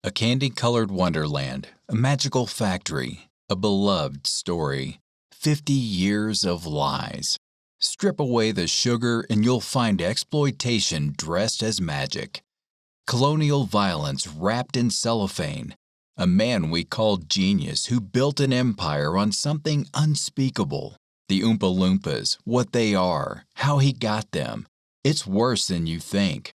A candy-colored wonderland, a magical factory, a beloved story, 50 years of lies. Strip away the sugar and you'll find exploitation dressed as magic. Colonial violence wrapped in cellophane. A man we called genius who built an empire on something unspeakable. The Oompa-Loompas, what they are, how he got them. It's worse than you think.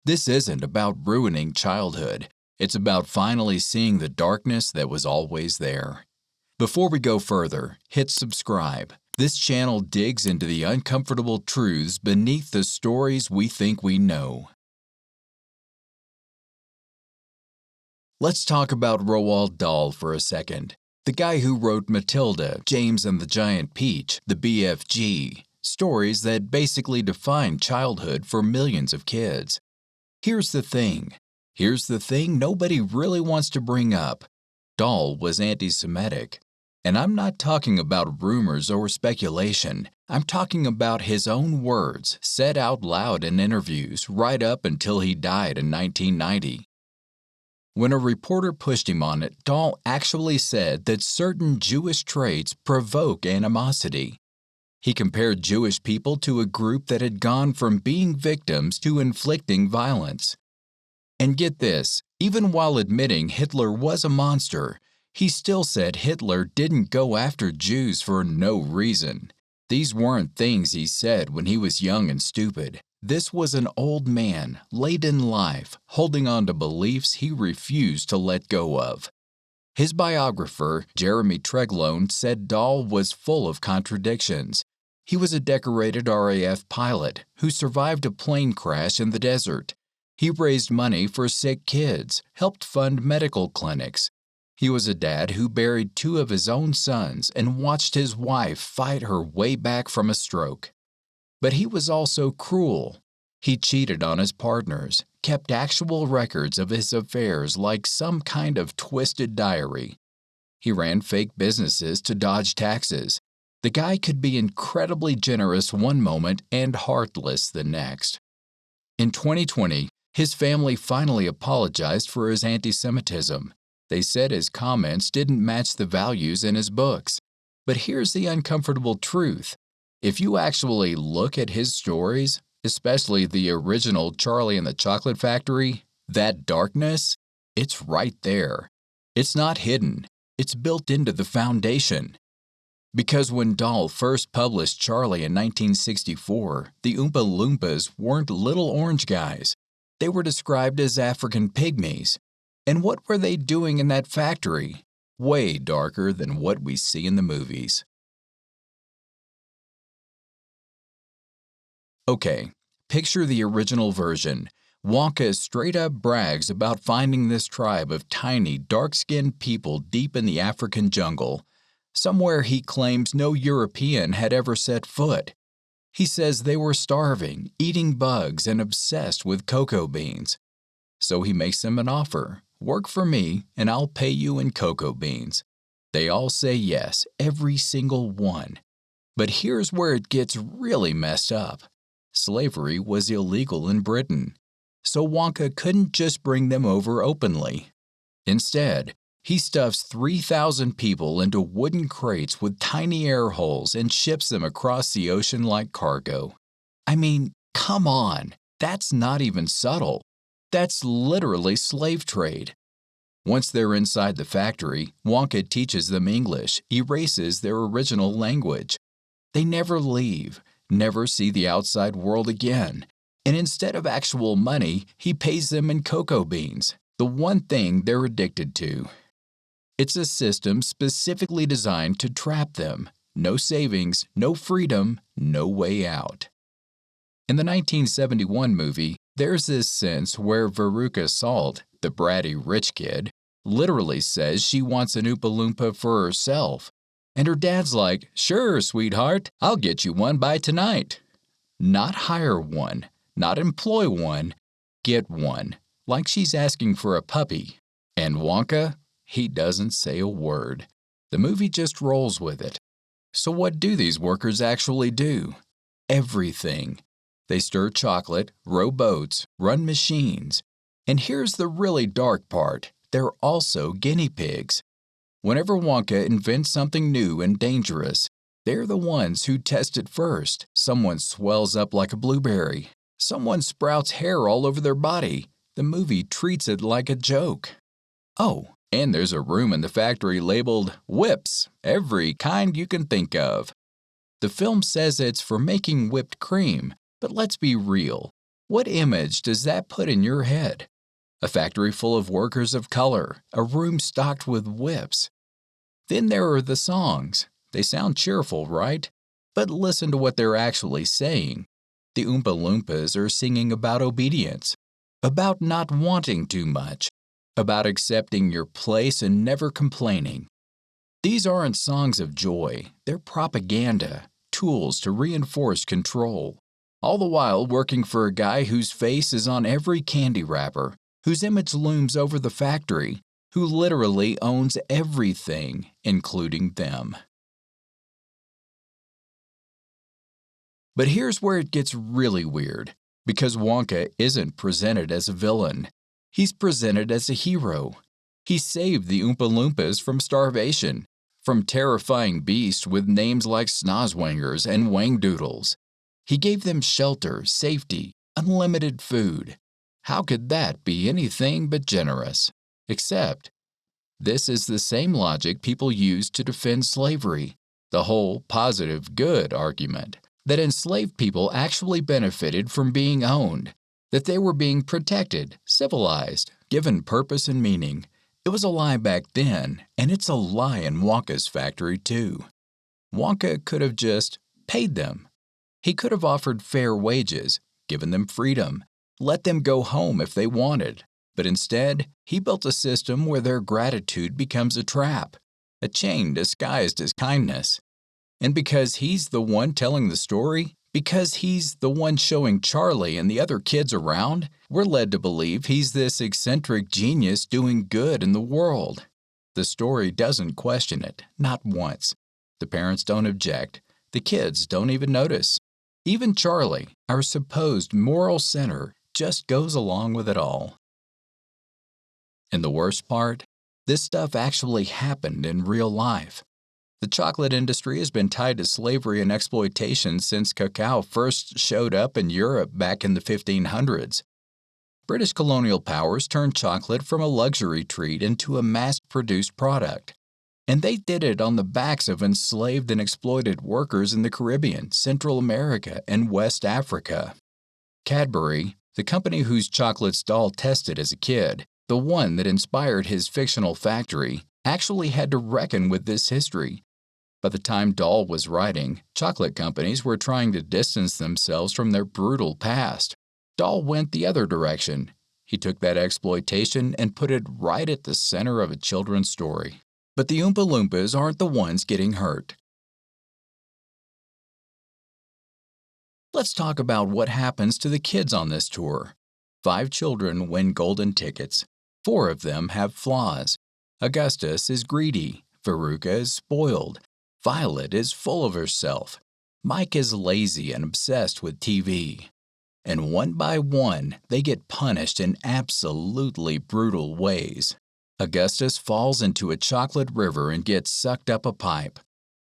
This isn't about ruining childhood. It's about finally seeing the darkness that was always there. Before we go further, hit subscribe. This channel digs into the uncomfortable truths beneath the stories we think we know. Let's talk about Roald Dahl for a second. The guy who wrote Matilda, James and the Giant Peach, the BFG, stories that basically define childhood for millions of kids. Here's the thing nobody really wants to bring up. Dahl was anti-Semitic. And I'm not talking about rumors or speculation. I'm talking about his own words, said out loud in interviews right up until he died in 1990. When a reporter pushed him on it, Dahl actually said that certain Jewish traits provoke animosity. He compared Jewish people to a group that had gone from being victims to inflicting violence. And get this, even while admitting Hitler was a monster, he still said Hitler didn't go after Jews for no reason. These weren't things he said when he was young and stupid. This was an old man, late in life, holding on to beliefs he refused to let go of. His biographer, Jeremy Treglone, said Dahl was full of contradictions. He was a decorated RAF pilot who survived a plane crash in the desert. He raised money for sick kids, helped fund medical clinics. He was a dad who buried 2 of his own sons and watched his wife fight her way back from a stroke. But he was also cruel. He cheated on his partners, kept actual records of his affairs like some kind of twisted diary. He ran fake businesses to dodge taxes. The guy could be incredibly generous one moment and heartless the next. In 2020, his family finally apologized for his anti-Semitism. They said his comments didn't match the values in his books. But here's the uncomfortable truth. If you actually look at his stories, especially the original Charlie and the Chocolate Factory, that darkness, it's right there. It's not hidden. It's built into the foundation. Because when Dahl first published Charlie in 1964, the Oompa-Loompas weren't little orange guys. They were described as African pygmies. And what were they doing in that factory? Way darker than what we see in the movies. Okay, picture the original version. Wonka straight up brags about finding this tribe of tiny, dark-skinned people deep in the African jungle, somewhere he claims no European had ever set foot. He says they were starving, eating bugs, and obsessed with cocoa beans. So he makes them an offer. Work for me, and I'll pay you in cocoa beans. They all say yes, every single one. But here's where it gets really messed up. Slavery was illegal in Britain, so Wonka couldn't just bring them over openly. Instead, he stuffs 3,000 people into wooden crates with tiny air holes and ships them across the ocean like cargo. I mean, come on, that's not even subtle. That's literally slave trade. Once they're inside the factory, Wonka teaches them English, erases their original language. They never leave, never see the outside world again. And instead of actual money, he pays them in cocoa beans, the one thing they're addicted to. It's a system specifically designed to trap them. No savings, no freedom, no way out. In the 1971 movie, there's this sense where Veruca Salt, the bratty rich kid, literally says she wants an Oompa-Loompa for herself. And her dad's like, "Sure, sweetheart, I'll get you one by tonight." Not hire one, not employ one, get one, like she's asking for a puppy. And Wonka? He doesn't say a word. The movie just rolls with it. So what do these workers actually do? Everything. They stir chocolate, row boats, run machines. And here's the really dark part. they're also guinea pigs. Whenever Wonka invents something new and dangerous, they're the ones who test it first. Someone swells up like a blueberry. Someone sprouts hair all over their body. The movie treats it like a joke. Oh, and there's a room in the factory labeled whips, every kind you can think of. The film says it's for making whipped cream, but let's be real. What image does that put in your head? A factory full of workers of color, a room stocked with whips. Then there are the songs. They sound cheerful, right? But listen to what they're actually saying. The Oompa-Loompas are singing about obedience, about not wanting too much, about accepting your place and never complaining. These aren't songs of joy, they're propaganda, tools to reinforce control. All the while working for a guy whose face is on every candy wrapper, whose image looms over the factory, who literally owns everything, including them. But here's where it gets really weird, because Wonka isn't presented as a villain. He's presented as a hero. He saved the Oompa-Loompas from starvation, from terrifying beasts with names like Snozwangers and Wangdoodles. He gave them shelter, safety, unlimited food. How could that be anything but generous? Except, this is the same logic people use to defend slavery, the whole positive good argument, that enslaved people actually benefited from being owned, that they were being protected, civilized, given purpose and meaning. It was a lie back then, and it's a lie in Wonka's factory too. Wonka could have just paid them. He could have offered fair wages, given them freedom, let them go home if they wanted. But instead, he built a system where their gratitude becomes a trap, a chain disguised as kindness. And because he's the one telling the story, because he's the one showing Charlie and the other kids around, we're led to believe he's this eccentric genius doing good in the world. The story doesn't question it, not once. The parents don't object. The kids don't even notice. Even Charlie, our supposed moral center, just goes along with it all. And the worst part? This stuff actually happened in real life. The chocolate industry has been tied to slavery and exploitation since cacao first showed up in Europe back in the 1500s. British colonial powers turned chocolate from a luxury treat into a mass-produced product. And they did it on the backs of enslaved and exploited workers in the Caribbean, Central America, and West Africa. Cadbury, the company whose chocolates Dahl tested as a kid, the one that inspired his fictional factory, actually had to reckon with this history. By the time Dahl was writing, chocolate companies were trying to distance themselves from their brutal past. Dahl went the other direction. He took that exploitation and put it right at the center of a children's story. But the Oompa-Loompas aren't the ones getting hurt. Let's talk about what happens to the kids on this tour. 5 children win golden tickets. 4 of them have flaws. Augustus is greedy. Veruca is spoiled. Violet is full of herself. Mike is lazy and obsessed with TV. And one by one, they get punished in absolutely brutal ways. Augustus falls into a chocolate river and gets sucked up a pipe.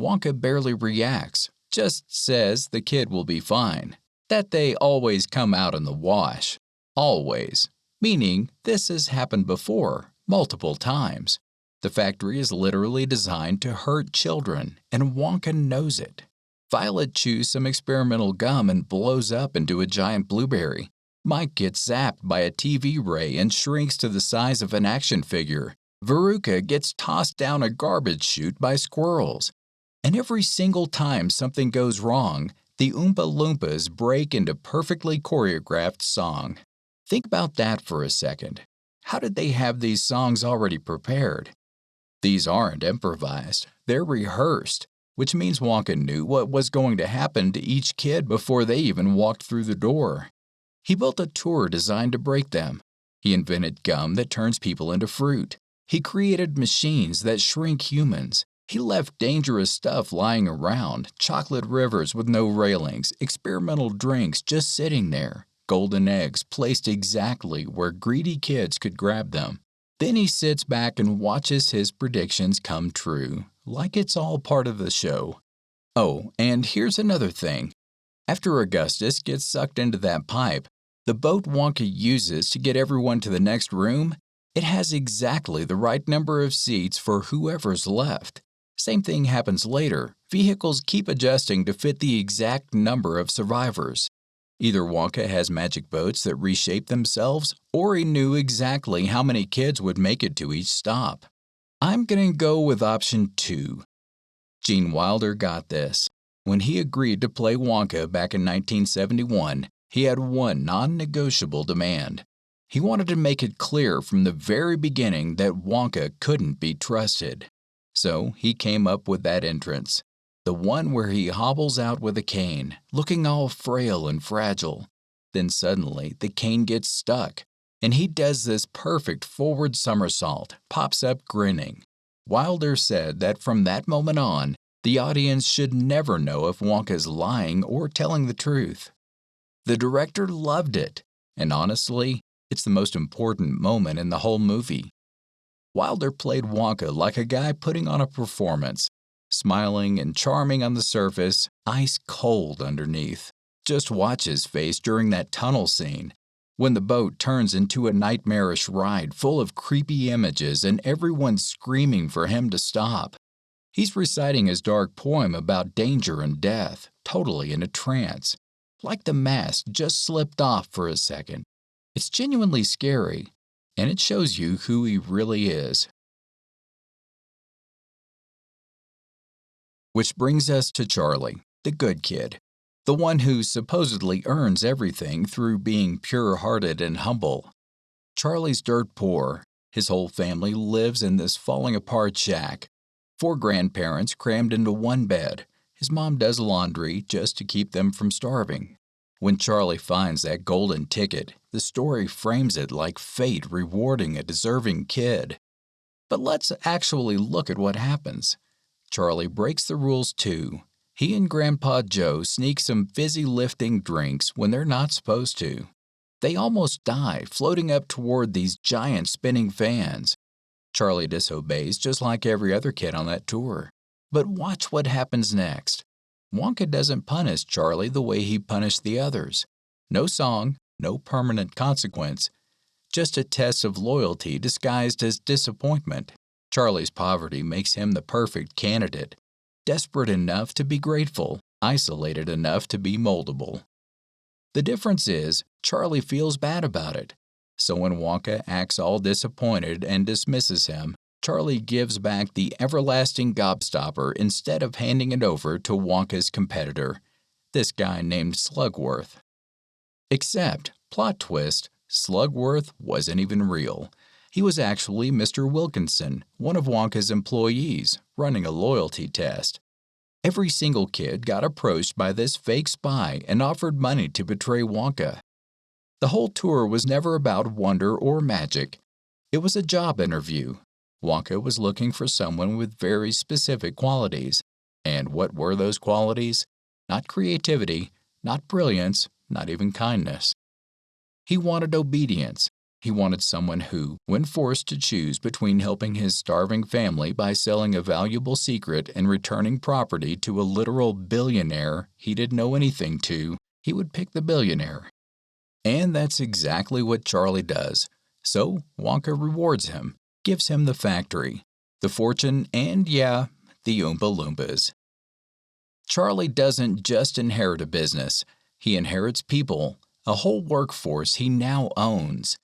Wonka barely reacts, just says the kid will be fine, that they always come out in the wash. Always, meaning this has happened before, multiple times. The factory is literally designed to hurt children, and Wonka knows it. Violet chews some experimental gum and blows up into a giant blueberry. Mike gets zapped by a TV ray and shrinks to the size of an action figure. Veruca gets tossed down a garbage chute by squirrels. And every single time something goes wrong, the Oompa-Loompas break into perfectly choreographed song. Think about that for a second. How did they have these songs already prepared? These aren't improvised, they're rehearsed, which means Wonka knew what was going to happen to each kid before they even walked through the door. He built a tour designed to break them. He invented gum that turns people into fruit. He created machines that shrink humans. He left dangerous stuff lying around, chocolate rivers with no railings, experimental drinks just sitting there, golden eggs placed exactly where greedy kids could grab them. Then he sits back and watches his predictions come true, like it's all part of the show. Oh, and here's another thing. After Augustus gets sucked into that pipe, the boat Wonka uses to get everyone to the next room, it has exactly the right number of seats for whoever's left. Same thing happens later. Vehicles keep adjusting to fit the exact number of survivors. Either Wonka has magic boats that reshape themselves, or he knew exactly how many kids would make it to each stop. I'm going to go with option 2. Gene Wilder got this. When he agreed to play Wonka back in 1971, he had one non-negotiable demand. He wanted to make it clear from the very beginning that Wonka couldn't be trusted. So he came up with that entrance, the one where he hobbles out with a cane, looking all frail and fragile. Then suddenly the cane gets stuck, and he does this perfect forward somersault, pops up grinning. Wilder said that from that moment on, the audience should never know if Wonka's lying or telling the truth. The director loved it, and honestly, it's the most important moment in the whole movie. Wilder played Wonka like a guy putting on a performance, smiling and charming on the surface, ice cold underneath. Just watch his face during that tunnel scene, when the boat turns into a nightmarish ride full of creepy images and everyone's screaming for him to stop. He's reciting his dark poem about danger and death, totally in a trance, like the mask just slipped off for a second. It's genuinely scary, and it shows you who he really is. Which brings us to Charlie, the good kid, the one who supposedly earns everything through being pure-hearted and humble. Charlie's dirt poor. His whole family lives in this falling-apart shack. 4 grandparents crammed into one bed. His mom does laundry just to keep them from starving. When Charlie finds that golden ticket, the story frames it like fate rewarding a deserving kid. But let's actually look at what happens. Charlie breaks the rules too. He and Grandpa Joe sneak some fizzy-lifting drinks when they're not supposed to. They almost die floating up toward these giant spinning fans. Charlie disobeys just like every other kid on that tour. But watch what happens next. Wonka doesn't punish Charlie the way he punished the others. No song, no permanent consequence. Just a test of loyalty disguised as disappointment. Charlie's poverty makes him the perfect candidate. Desperate enough to be grateful, isolated enough to be moldable. The difference is, Charlie feels bad about it. So when Wonka acts all disappointed and dismisses him, Charlie gives back the everlasting gobstopper instead of handing it over to Wonka's competitor, this guy named Slugworth. Except, plot twist, Slugworth wasn't even real. He was actually Mr. Wilkinson, one of Wonka's employees, running a loyalty test. Every single kid got approached by this fake spy and offered money to betray Wonka. The whole tour was never about wonder or magic. It was a job interview. Wonka was looking for someone with very specific qualities. And what were those qualities? Not creativity, not brilliance, not even kindness. He wanted obedience. He wanted someone who, when forced to choose between helping his starving family by selling a valuable secret and returning property to a literal billionaire he didn't know anything to, he would pick the billionaire. And that's exactly what Charlie does. So Wonka rewards him, gives him the factory, the fortune, and yeah, the Oompa-Loompas. Charlie doesn't just inherit a business. He inherits people, a whole workforce he now owns.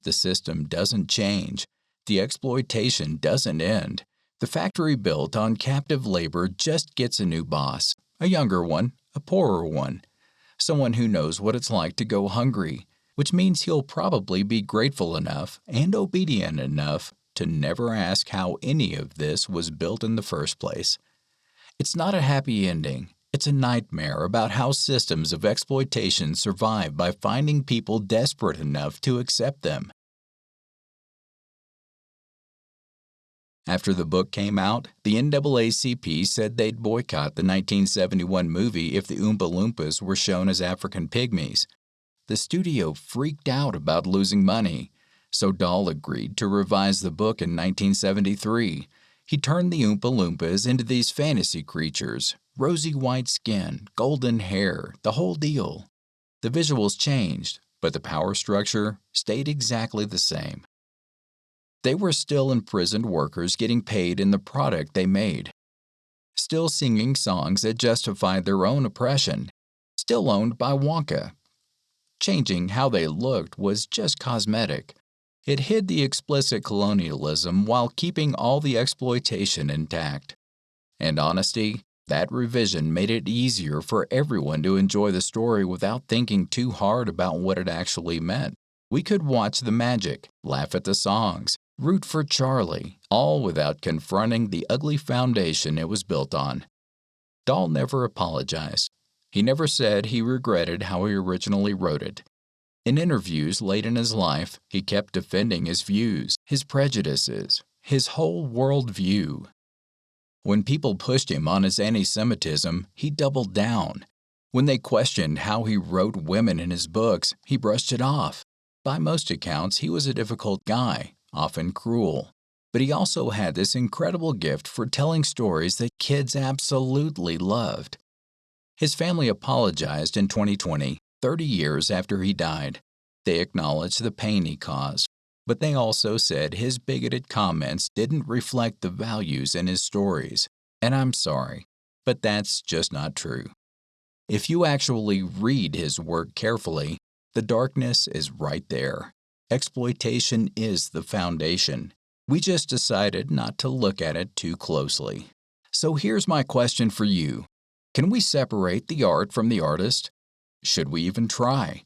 The system doesn't change. The exploitation doesn't end. The factory built on captive labor just gets a new boss, a younger one, a poorer one, someone who knows what it's like to go hungry, which means he'll probably be grateful enough and obedient enough to never ask how any of this was built in the first place. It's not a happy ending. It's a nightmare about how systems of exploitation survive by finding people desperate enough to accept them. After the book came out, the NAACP said they'd boycott the 1971 movie if the Oompa-Loompas were shown as African pygmies. The studio freaked out about losing money, So Dahl agreed to revise the book in 1973. He turned the Oompa-Loompas into these fantasy creatures, rosy white skin, golden hair, the whole deal. The visuals changed, but the power structure stayed exactly the same. They were still imprisoned workers getting paid in the product they made, still singing songs that justified their own oppression, still owned by Wonka. Changing how they looked was just cosmetic. It hid the explicit colonialism while keeping all the exploitation intact. And honesty, that revision made it easier for everyone to enjoy the story without thinking too hard about what it actually meant. We could watch the magic, laugh at the songs, root for Charlie, all without confronting the ugly foundation it was built on. Dahl never apologized. He never said he regretted how he originally wrote it. In interviews late in his life, he kept defending his views, his prejudices, his whole worldview. When people pushed him on his anti-Semitism, he doubled down. When they questioned how he wrote women in his books, he brushed it off. By most accounts, he was a difficult guy, often cruel. But he also had this incredible gift for telling stories that kids absolutely loved. His family apologized in 2020, 30 years after he died. They acknowledged the pain he caused, but they also said his bigoted comments didn't reflect the values in his stories. And I'm sorry, but that's just not true. If you actually read his work carefully, the darkness is right there. Exploitation is the foundation. We just decided not to look at it too closely. So here's my question for you. Can we separate the art from the artist? Should we even try?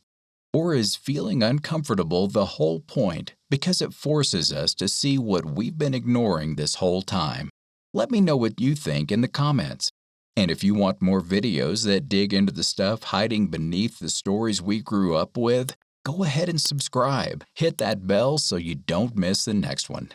Or is feeling uncomfortable the whole point because it forces us to see what we've been ignoring this whole time? Let me know what you think in the comments. And if you want more videos that dig into the stuff hiding beneath the stories we grew up with, go ahead and subscribe. Hit that bell so you don't miss the next one.